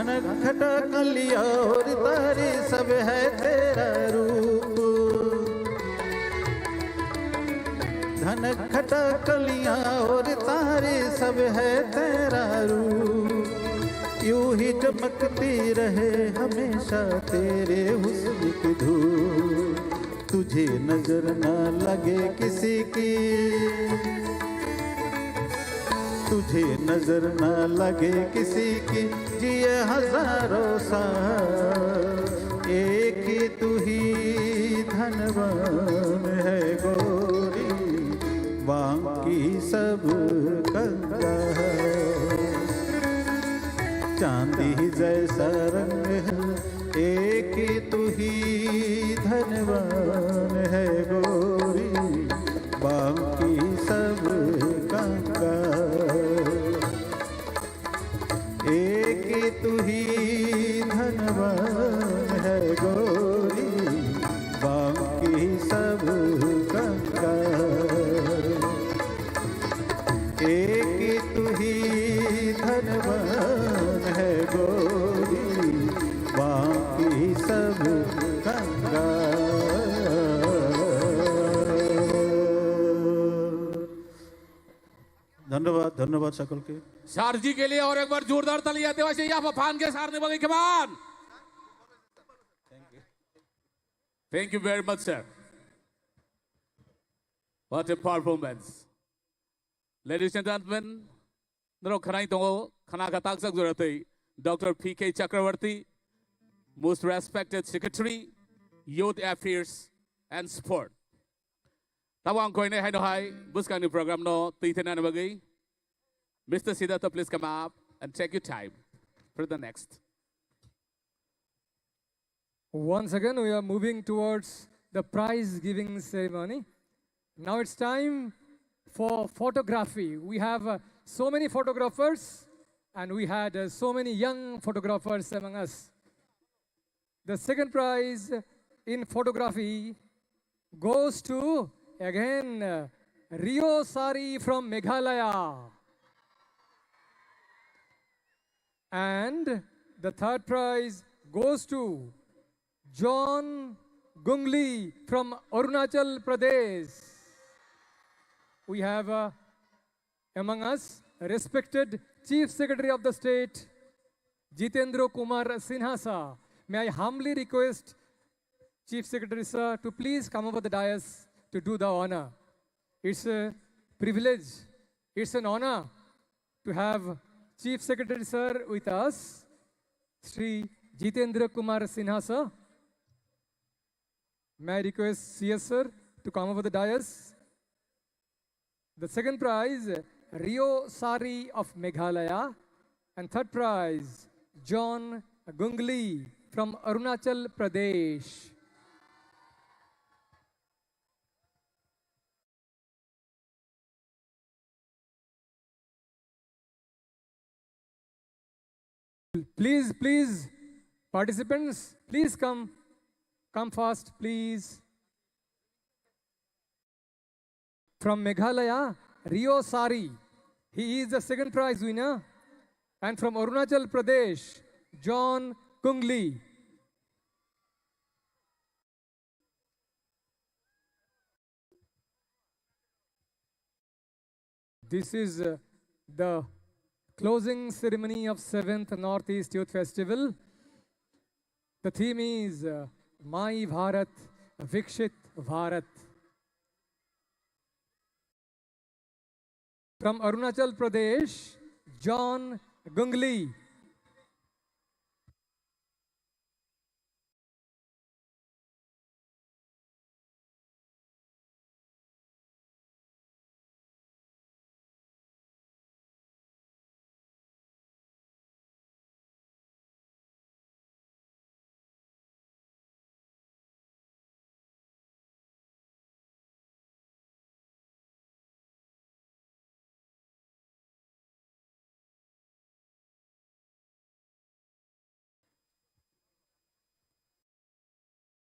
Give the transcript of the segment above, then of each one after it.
धनखटा कलिया और तारे सब है तेरा रूप, धनखटा कलिया और तारे सब है तेरा रूप, यूं ही चमकती रहे हमेशा तेरे हुस्न की धूप, तुझे नजर ना लगे किसी की, तुझे नजर ना लगे किसी की, जिए हजारों साल एक ही तू ही धनवान है गोरी, बाकी सब कंगा है, चांदी जैसा रंग है, एक ही तू ही धनवान है गोरी, बाकी सब कंगा, एक ही तू ही धनवान है गोरी, बाकी सब कंगा, एक ही तू ही धनवान है गोरी, बाकी सब कंगा। धन्यवाद, धन्यवाद सकल के सर जी के लिए और एक बार जोरदार तालियां देवा चाहिए हाफांग के सारने बगे कमान। Thank you very much, sir. What a performance. Ladies and gentlemen, naro khanai tongo khana ka taksak juratai Dr. P.K. Chakravarti, most respected Secretary, Youth Affairs and Sport. Tawang ko ini HAINO HAI buskan ni program no titenan bagi. Mr. Siddhartha, please come up and take your time for the next. Once again, we are moving towards the prize-giving ceremony. Now it's time for photography. We have so many photographers, and we had so many young photographers among us. The second prize in photography goes to, again, Rio Sari from Meghalaya. And the third prize goes to John Gungli from Arunachal Pradesh. We have among us respected Chief Secretary of the State, Jitendra Kumar Sinha sir. May I humbly request Chief Secretary sir to please come over the dais to do the honor. It's a privilege, it's an honor to have Chief Secretary sir with us, Sri Jitendra Kumar Sinha sir. May I request CS sir to come over the dais. The second prize, Rio Sari of Meghalaya. And third prize, John Gungli from Arunachal Pradesh. Please, participants, please come fast, please. From Meghalaya, Rio Sari, he is the second prize winner. And from Arunachal Pradesh, John Gungli. This is the closing ceremony of 7th Northeast Youth Festival. The theme is My Bharat, Vikshit Bharat. From Arunachal Pradesh, John Gungli.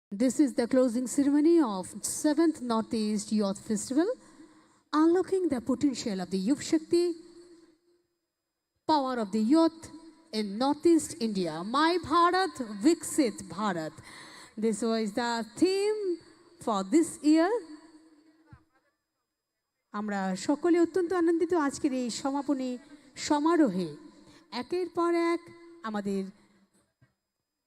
This is the closing ceremony of 7th Northeast Youth Festival, unlocking the potential of the Youth Shakti, power of the youth, in Northeast India. My Bharat, Viksit Bharat. This was the theme for this year. আমরা সকলে অত্যন্ত আনন্দিত আজকের এই সমাপনী সমারোহে একের পর এক আমাদের